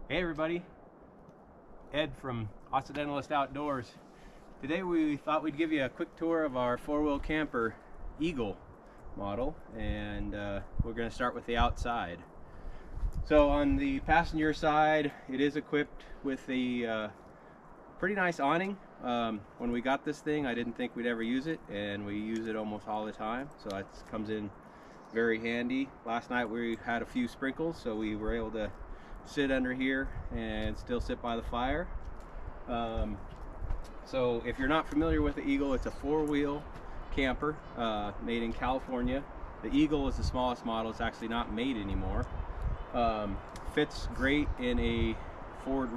Hey everybody, Ed from Occidentalist Outdoors. Today we thought we'd give you a quick tour of our four-wheel camper Eagle model, and we're going to start with the outside. So on the passenger side, it is equipped with a pretty nice awning. When we got this thing, I didn't think we'd ever use it, and we use it almost all the time, so it comes in very handy. Last night we had a few sprinkles, so we were able to sit under here and still sit by the fire. So if you're not familiar with the Eagle, it's a four-wheel camper made in California. The Eagle is the smallest model. It's actually not made anymore. Fits great in a Ford.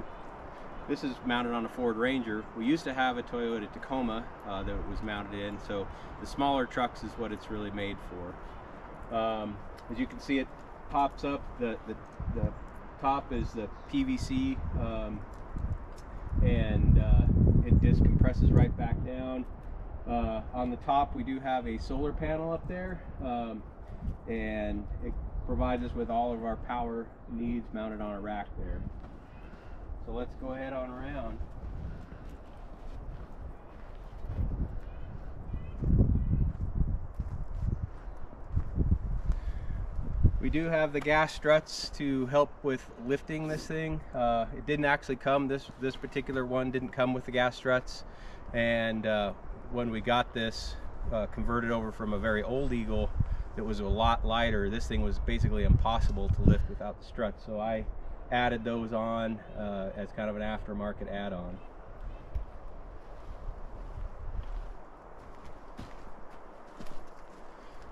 This is mounted on a Ford Ranger. We used to have a Toyota Tacoma that it was mounted in, so the smaller trucks is what it's really made for. As you can see, it pops up. The top is the PVC, and it just compresses right back down. On the top we do have a solar panel up there, and it provides us with all of our power needs mounted on a rack there. So let's go ahead on around. We do have the gas struts to help with lifting this thing. It didn't actually come, this particular one didn't come with the gas struts, and when we got this converted over from a very old Eagle that was a lot lighter, this thing was basically impossible to lift without the struts, so I added those on as kind of an aftermarket add-on.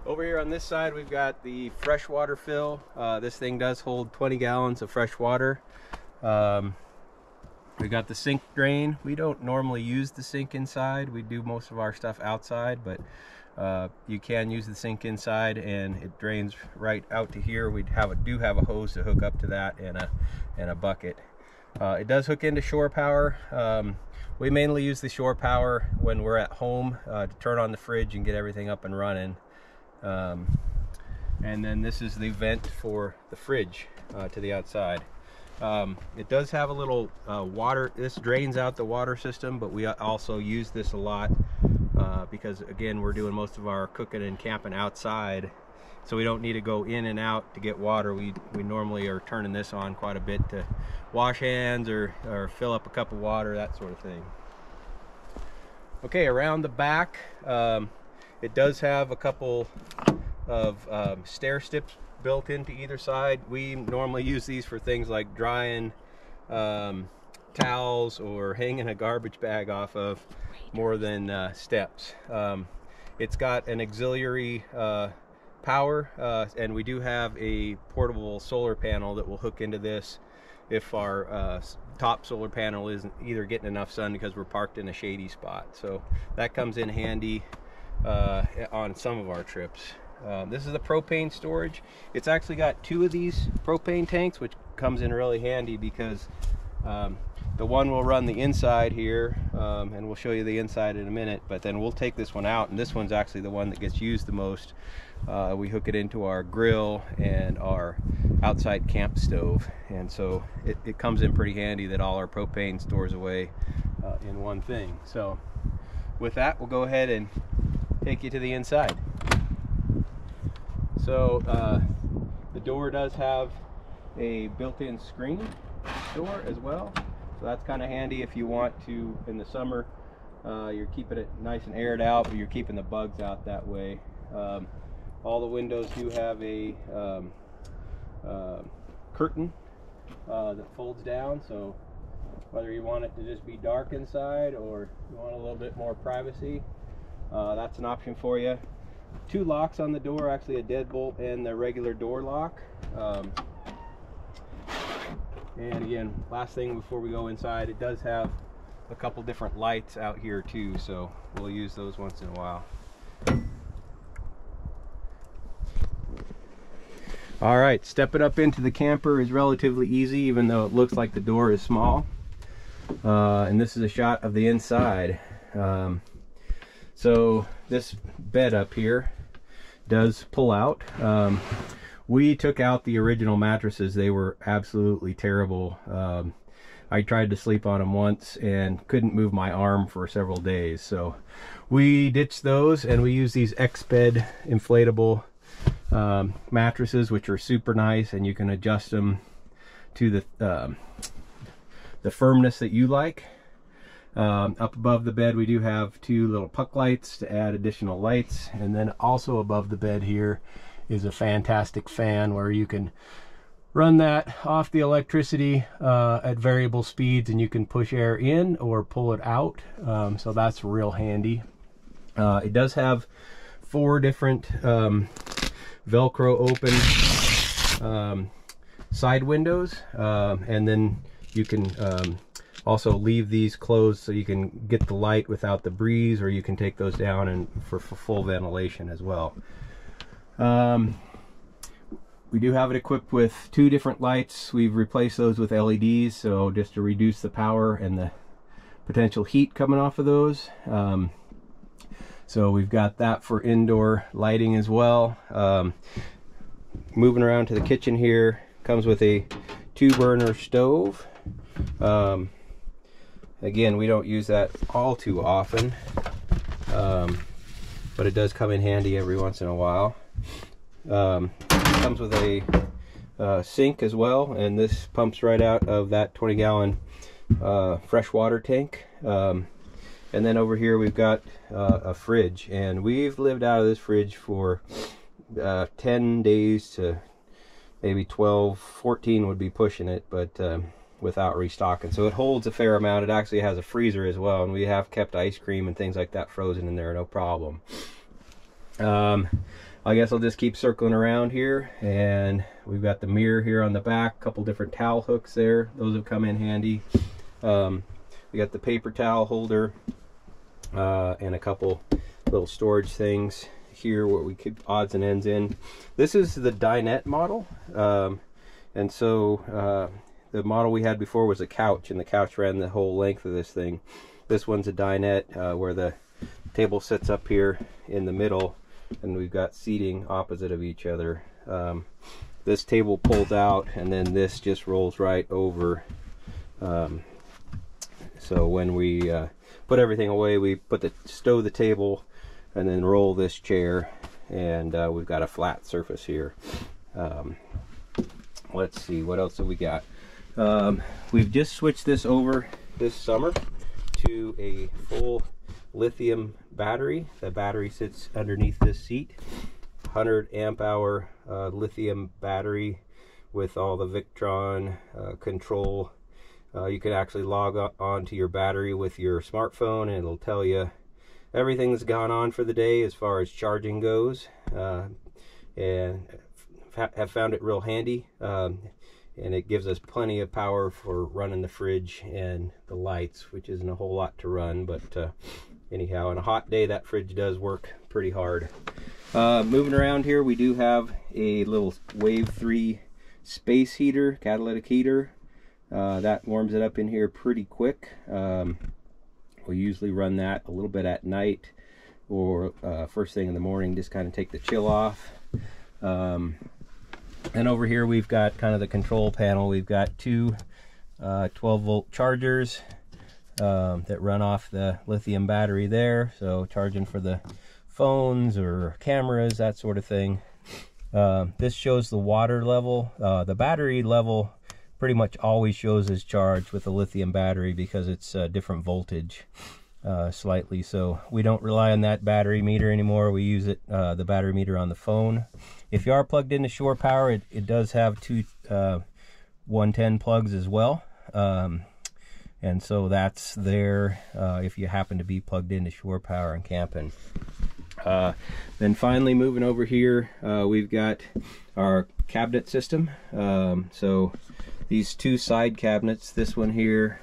Over here on this side, we've got the freshwater fill. This thing does hold 20 gallons of fresh water. We've got the sink drain. We don't normally use the sink inside. We do most of our stuff outside, but you can use the sink inside, and it drains right out to here. We do have a hose to hook up to that, and a bucket. It does hook into shore power. We mainly use the shore power when we're at home to turn on the fridge and get everything up and running. And then this is the vent for the fridge to the outside. It does have a little water. This drains out the water system, but we also use this a lot because, again, we're doing most of our cooking and camping outside, so we don't need to go in and out to get water. We normally are turning this on quite a bit to wash hands or fill up a cup of water, that sort of thing. Okay, around the back, it does have a couple of stair steps built into either side. We normally use these for things like drying towels or hanging a garbage bag off of, more than steps. It's got an auxiliary power, and we do have a portable solar panel that will hook into this if our top solar panel isn't either getting enough sun because we're parked in a shady spot. So that comes in handy on some of our trips. This is the propane storage. It's actually got two of these propane tanks, which comes in really handy because the one will run the inside here, and we'll show you the inside in a minute, but then we'll take this one out, and this one's actually the one that gets used the most. We hook it into our grill and our outside camp stove, and so it comes in pretty handy that all our propane stores away in one thing. So with that, we'll go ahead and take you to the inside. So the door does have a built-in screen door as well, so that's kind of handy if you want to, in the summer, you're keeping it nice and aired out, but you're keeping the bugs out that way. All the windows do have a curtain that folds down, so whether you want it to just be dark inside or you want a little bit more privacy, that's an option for you. Two locks on the door, actually a deadbolt and the regular door lock. And again, last thing before we go inside, it does have a couple different lights out here too, so we'll use those once in a while. All right, stepping up into the camper is relatively easy, even though it looks like the door is small. And this is a shot of the inside. So this bed up here does pull out. We took out the original mattresses. They were absolutely terrible. I tried to sleep on them once and couldn't move my arm for several days. So we ditched those and we use these X-Bed inflatable mattresses, which are super nice, and you can adjust them to the firmness that you like. Up above the bed we do have two little puck lights to add additional lights, and then also above the bed here is a fantastic fan where you can run that off the electricity at variable speeds, and you can push air in or pull it out. So that's real handy. It does have 4 different Velcro open side windows, and then you can also leave these closed so you can get the light without the breeze, or you can take those down and for full ventilation as well. We do have it equipped with 2 different lights. We've replaced those with LEDs, so just to reduce the power and the potential heat coming off of those. So we've got that for indoor lighting as well. Moving around to the kitchen here, comes with a 2-burner stove. Again, we don't use that all too often, but it does come in handy every once in a while. Comes with a sink as well, and this pumps right out of that 20-gallon freshwater tank. And then over here we've got a fridge, and we've lived out of this fridge for 10 days to maybe 12, 14 would be pushing it, but without restocking. So it holds a fair amount. It actually has a freezer as well, and we have kept ice cream and things like that frozen in there, no problem. I guess I'll just keep circling around here, and we've got the mirror here on the back, a couple different towel hooks there. Those have come in handy. We got the paper towel holder and a couple little storage things here where we keep odds and ends in. This is the Dinette model, and so the model we had before was a couch, and the couch ran the whole length of this thing. This one's a dinette where the table sits up here in the middle, and we've got seating opposite of each other. This table pulls out, and then this just rolls right over. So when we put everything away, we stow the table and then roll this chair, and we've got a flat surface here. Let's see, what else have we got? We've just switched this over this summer to a full lithium battery. The battery sits underneath this seat. 100 amp hour lithium battery with all the Victron control. You can actually log on to your battery with your smartphone, and it'll tell you everything that's gone on for the day as far as charging goes, and have found it real handy. And it gives us plenty of power for running the fridge and the lights, which isn't a whole lot to run, but anyhow, on a hot day that fridge does work pretty hard. Moving around here, we do have a little Wave 3 space heater, catalytic heater. That warms it up in here pretty quick. We usually run that a little bit at night or first thing in the morning, just kind of take the chill off. And over here we've got kind of the control panel. We've got 2 12-volt chargers that run off the lithium battery there, so charging for the phones or cameras, that sort of thing. This shows the water level. The battery level pretty much always shows as charged with the lithium battery because it's different voltage slightly, so we don't rely on that battery meter anymore. We use it, the battery meter on the phone. If you are plugged into shore power, it does have 2 110 plugs as well, and so that's there if you happen to be plugged into shore power and camping. Then finally, moving over here, we've got our cabinet system. So these 2 side cabinets, this one here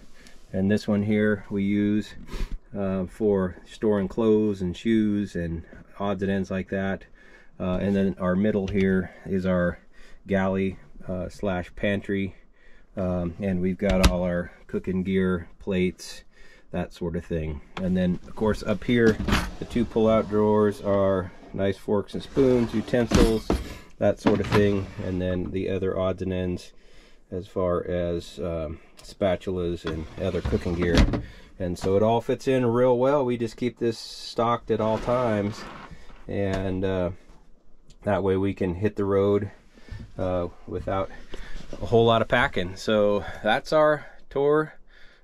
and this one here, we use for storing clothes and shoes and odds and ends like that. And then our middle here is our galley slash pantry, and we've got all our cooking gear, plates, that sort of thing. And then of course up here, the 2 pull-out drawers are nice forks and spoons, utensils, that sort of thing, and then the other odds and ends as far as spatulas and other cooking gear. And so it all fits in real well. We just keep this stocked at all times, and that way we can hit the road without a whole lot of packing. So that's our tour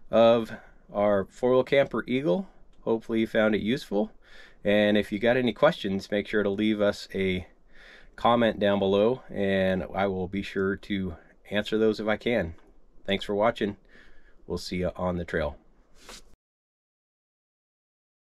of our 4-wheel camper Eagle. Hopefully you found it useful, and if you got any questions, make sure to leave us a comment down below, and I will be sure to answer those if I can. Thanks for watching. We'll see you on the trail.